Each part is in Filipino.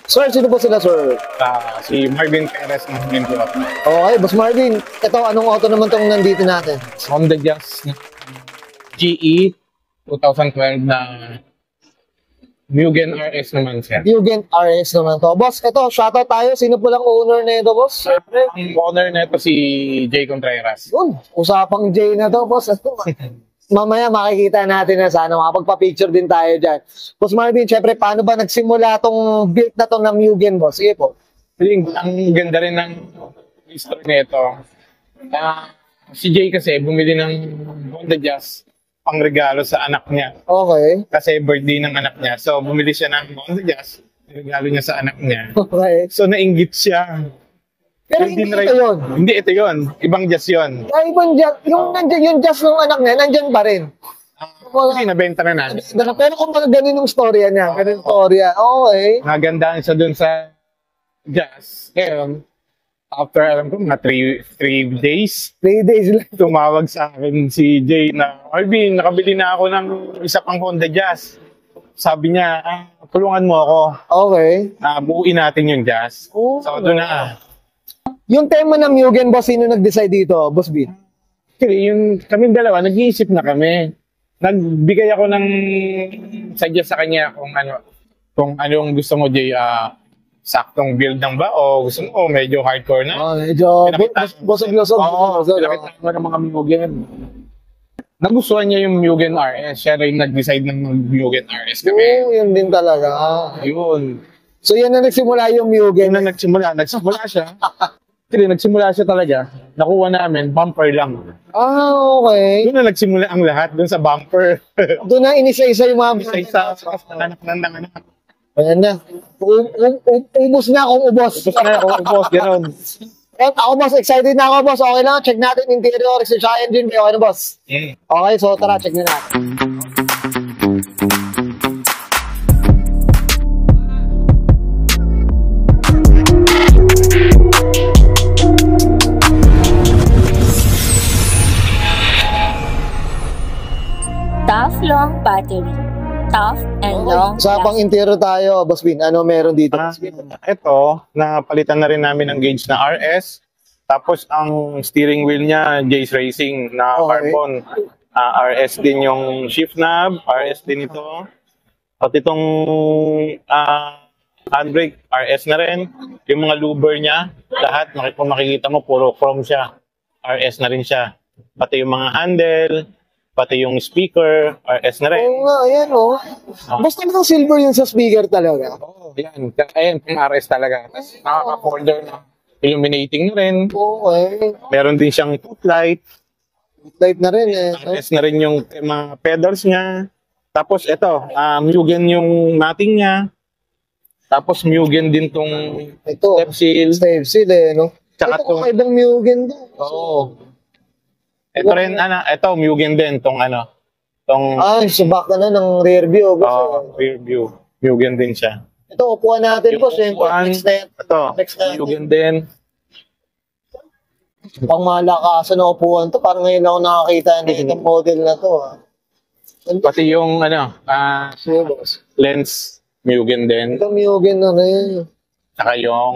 Sir, sino po sila, sir? Si Marvin Perez ng Minto. Okay, Boss Marvin. Ito, anong auto naman tong nandito natin? Honda Jazz GE 2012 na Mugen RS naman siya. Mugen RS naman to. Boss, ito, shoutout tayo. Sino po lang owner na ito, boss? Siyempre. Ang owner nito si Jay Contreras. Yun, usapang J na to, boss. Mamaya makikita natin na sana makapagpa-picture din tayo dyan. Boss Marvin, syempre, paano ba nagsimula tong build na tong ng Mugen, boss? Sige po. Ang ganda rin ng history nito. Si Jay kasi bumili ng Honda Jazz pang regalo sa anak niya. Okay. Kasi birthday ng anak niya. So, bumili siya ng Honda Jazz. Regalo niya sa anak niya. Okay. So, nainggit siya. Pero hindi ito yun. Hindi ito yun. Ibang jazz yun. Ay, ibang jazz. Yung nandyan, yung jazz ng anak niya, nandyan pa rin. Hindi, nabenta na natin. Pero kung mga ganun yung storya niya, ganun storya. Okay. Nagandaan siya dun sa jazz. Ngayon, after alam ko, mga 3 days, 3 days lang. tumawag sa akin si Jay na, Arvin, nakabili na ako ng isa pang Honda Jazz. Sabi niya, tulungan mo ako. Okay. Buuin natin yung jazz. Oh, So, doon na. Yung tema ng Mugen, boss, sino nag-decide dito, Boss B? Actually, yung kaming dalawa, nag-iisip na kami. Nagbigay ako ng suggest sa kanya kung anong gusto mo, Jay, saktong build lang ba o gusto mo medyo hardcore na? Medyo busog-lusog. Oo, pinakita ko ng mga Mugen. Nagustuhan niya yung Mugen RS. Siya rin nag-decide ng Mugen RS kami. Yun din talaga. Yun. So yan na nagsimula yung Mugen. Yun na nagsimula siya. Actually, nagsimula siya talaga. Nakuha namin, bumper lang. Okay. Doon na nagsimula ang lahat, doon sa bumper. Doon na inisa-isa yung mga Isa-isa, anak ng anak. Ayan na. Ubus na akong ubos. Ubus na ako, ubos, gano'n. At ako, boss, excited na ako, boss. Okay lang, check natin interior, exhaust engine. Okay na, boss. Okay, so tara, check na natin. Tough long battery. Tough and long. Usapang interior tayo, Boss Bin. Ano meron dito? Ito, napalitan na rin namin ng gauge na RS. Tapos ang steering wheel niya, Jay's Racing na Okay. carbon. RS din yung shift knob, RS din ito. At itong handbrake, RS na rin. Yung mga louver niya, lahat, kung makikita mo, puro chrome siya. RS na rin siya. Pati yung mga handle, pati yung speaker, RS na rin. Oo nga, ayan o. Basta naman silver yun sa speaker talaga. Yan, ayan, RS talaga. Tapos nakaka-folder na illuminating na rin. Okay. Meron din siyang light. Light na rin eh. RS na rin yung mga pedals niya. Tapos ito, Mugen yung matting niya. Tapos Mugen din tong Ito, step seal. step seal eh, no? Tsaka Ito kakaibang Mugen to. Oo. Ito rin, ito Mugen din, tong tong Subak ka na ng rear view. rear view. Mugen din siya. Ito, upuan natin Yung po. Siyempre, upuan, next step. Ito, Next natin. Mugen din. Pang malakasan na upuan to. Parang ngayon ako nakakita ng model na to. Pati yung Sige, boss. lens, Mugen din. Ito Mugen na rin. Saka yung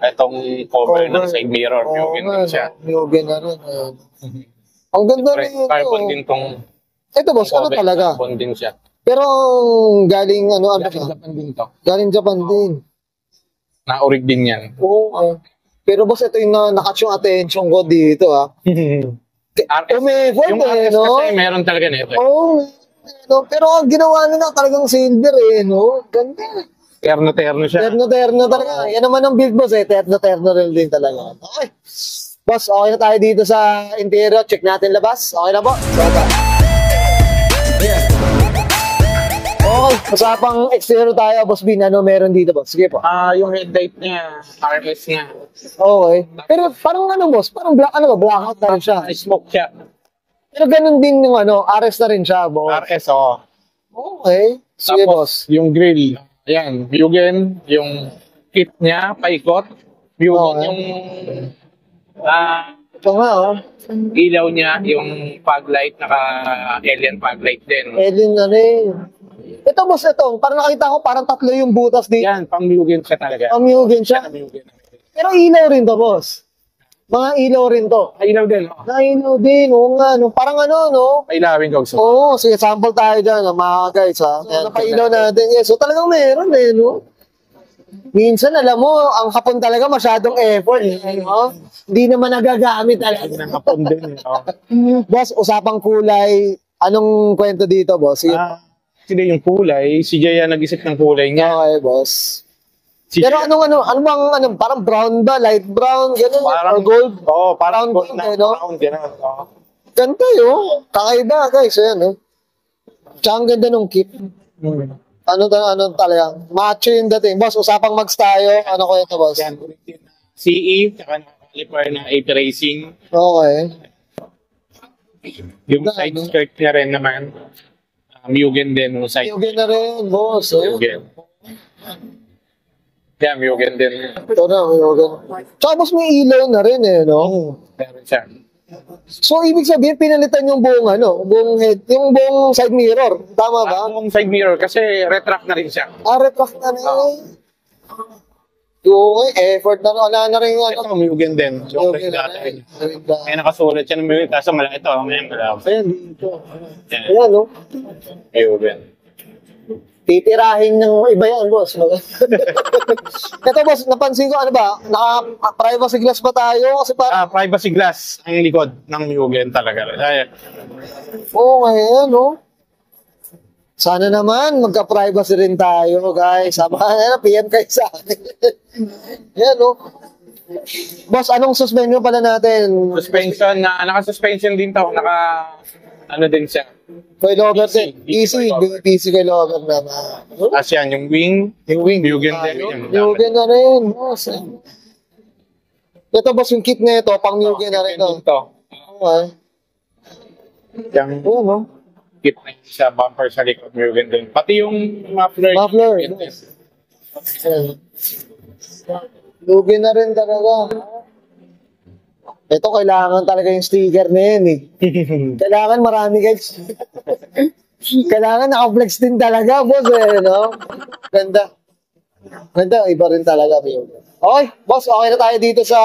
itong cover ng side mirror, Mugen din siya. Mugen na rin. Ayan. Ang ganda rin ito. Carbon din tong Ito, boss, ano cover, talaga? carbon din siya. Pero galing ano Galing siya? Japan din to. Galing Japan din. Na-orig din yan. Oo. Pero boss, ito yung nakatch yung attention ko dito RS. Umefort Yung eh, RS no? kasi meron talaga nito. Oo. No? Pero ang ginawa nila talagang silver eh, no? Ganda. Terno-terno siya. Terno-terno talaga. Yan naman ang build, boss eh. Terno-terno rin din talaga. Okay. Boss, okay na tayo dito sa interior. Check natin labas. Okay na po? Okay. Usapang exterior tayo, Boss Bin. Ano meron dito, boss? Sige po. Yung headlight niya, RS niya. Okay. Pero parang ano, boss? Parang blackout na rin siya. Smoke siya. Pero ganun din yung RS na rin siya, boss. RS, oo. Okay. Sige, boss. Yung grill. Ayan, Mugen, yung kit niya, paikot. Mugen, Okay. yung Ito nga, ilaw niya, yung fog light, naka-alien fog light din. Alien na rin. Ito, boss, ito. Parang nakita ko, parang tatlo yung butas dito. Yan, pang-Mugen siya talaga. Pang-Mugen siya. Mugen. Pero ilaw rin to, boss. Mga ilaw rin to. Ilaw din. Oh. Nainaw din, oo nga, no? Parang ano, no? Pailawin ka gusto. Oo, sige, sample tayo dyan, mga guys, ha? So, napailaw natin. Yes, so talagang meron, eh, no? Minsan, alam mo, ang hapon talaga masyadong effort, eh, no? Hindi naman nagagamit talaga. Ang hapon din. Oh. Boss, usapang kulay, anong kwento dito, boss? Sige. Sila yung kulay, si Jay ang nag-isip ng kulay niya. Okay, boss. Si Pero Jay- ano bang, parang brown ba? Light brown, gano'n? Parang or gold? Oo, parang Brown gold na gold, eh, no? brown, gano'n. Oh. Ganda yun. Kakaiba, guys, ayan, no? Tsaka ang ganda nung kit. Ano talaga? Macho yung dating. Boss, usapang mags tayo. Ano ko ito, boss? Yan, CE, tsaka caliper na 8 Racing. Okay. Yung Ganda, side no? skirt niya rin naman. Mugen din, yung side Yugi na rin, boss. Mugen. Yeah, Mugen din. Ito na, Yugi. Tsaka, boss, may ilaw na rin, eh, no? Meron siya. So, ibig sabihin, pinalitan yung buong, buong head, yung buong side mirror. Tama ba? Yung side mirror, kasi retract na rin siya. Retract na rin. Yung effort na rin. Wala na rin, Ito, Mugen din. Yung Yugi na dati. rin. May nakasulat siya ng Mugen, kaso malaki ito. May malaki. Ayan, dito. Yan, Ayan, no? Mugen. Titirahin ng iba yan, boss. Ito, boss, napansin ko, ano ba? Naka-privacy glass ba tayo? Kasi parang, Privacy glass ang likod ng Mugen talaga. Ay, oo, ngayon, no? Sana naman, magka-privacy rin tayo, guys. Sama, PM kayo sa akin. Yan, no? Boss, anong suspension pala natin? suspension na naka-suspension din to, ano din siya. Coilover din. PC, PC, PC coilover naman. As yan, yung wing, Mugen din. Mugen na rin, boss. Ito, boss, yung kit na ito, pang Mugen na rin ito. Ito. Okay. Yung Oo, no? kit na yun sa bumper sa likod, Mugen din. Pati yung muffler. Muffler. Mugen din. Lugi na rin talaga. Ito, kailangan talaga yung sticker na yan, eh. Kailangan marami, guys. Kailangan naka-flex din talaga, boss, eh, no? Ganda. Ganda, iba rin talaga. Okay, boss, okay na tayo dito sa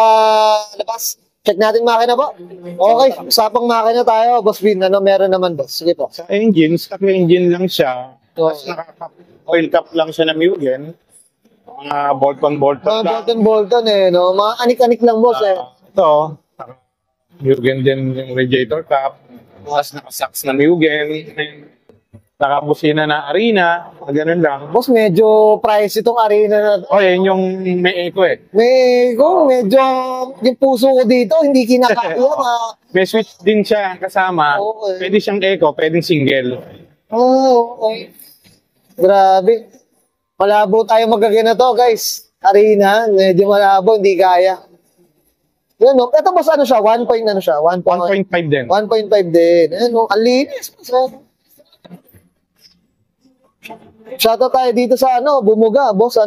labas. Check natin makina ba? Okay, usapang makina tayo, boss Vin. Ano meron naman, boss? Sige po. Sa engine, stock na engine lang siya. Tapos oil cap lang siya na Mugen. Mga Bolton Mga lang. Bolton, eh, no? Mga anik-anik lang, boss, eh. Ito, Mugen din yung radiator cap. Tapos naka-socks na Mugen. Nakabusina na Arena. Ganun lang. Boss, medyo pricey itong arena na. Oh, yan yung may echo eh. Medyo, yung puso ko dito, hindi kinakaya. May switch din siya kasama. Okay. Pwede siyang echo, pwedeng single. Okay. Grabe. Malabo tayo magagana to, guys. Arena, medyo malabo, hindi kaya. Yan, no? Ito, boss, ano siya? 1 point, ano siya? 1.5 din. 1.5 din. Ayan, no? Ang linis. Shoutout tayo dito sa Bumuga, boss,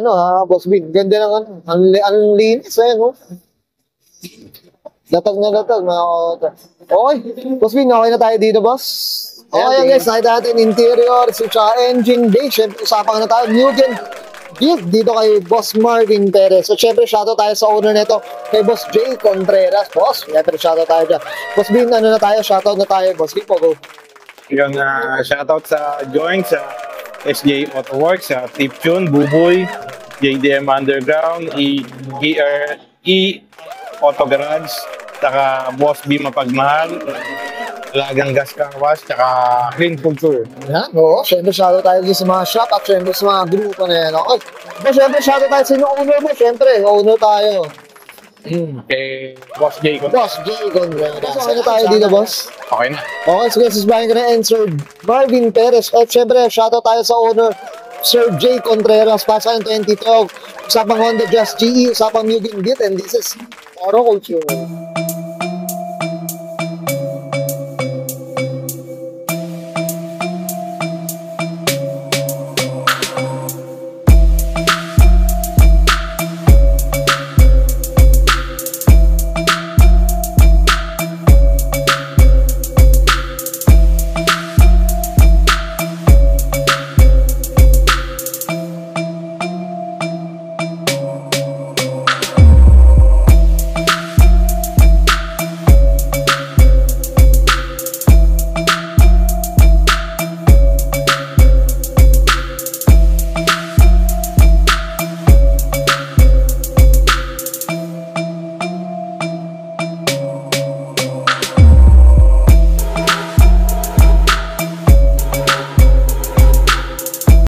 boss Bin. Ganda ng ang linis, no? Latag na latag, mga kota. Okay, boss Bin, okay na tayo dito, boss. Okay, guys, nakita natin interior, tsaka engine bay. Siyempre, usapan na tayo, Mugen build dito kay Boss Marvin Perez. So, syempre, shoutout tayo sa owner nito, kay Boss Jay Contreras. Boss, syempre, shoutout tayo dyan. Boss Bin, shoutout na tayo, boss. Keep go. Yung shoutout sa joint, sa SJ Auto Works, sa Tiptune, Buboy, JDM Underground, Auto Garage, saka Boss B Mapagmahal, Lagang Gas Car Wash, saka Clean Culture. Yan, oo. Siyempre, shoutout tayo din sa mga shop at siyempre sa mga grupo na yan. Okay. But siyempre, shoutout tayo sa inyo owner mo. Siyempre, owner tayo. Kay Boss J. Boss, Jay Contreras. Okay na tayo dito, boss. Okay na. Okay, sige, susbahin ko na and Sir Marvin Perez. At siyempre, shoutout tayo sa owner, Sir Jay Contreras. Pasa ng 2012. Usapang Honda Jazz GE, usapang Mugen Beat, and this is Oro Culture.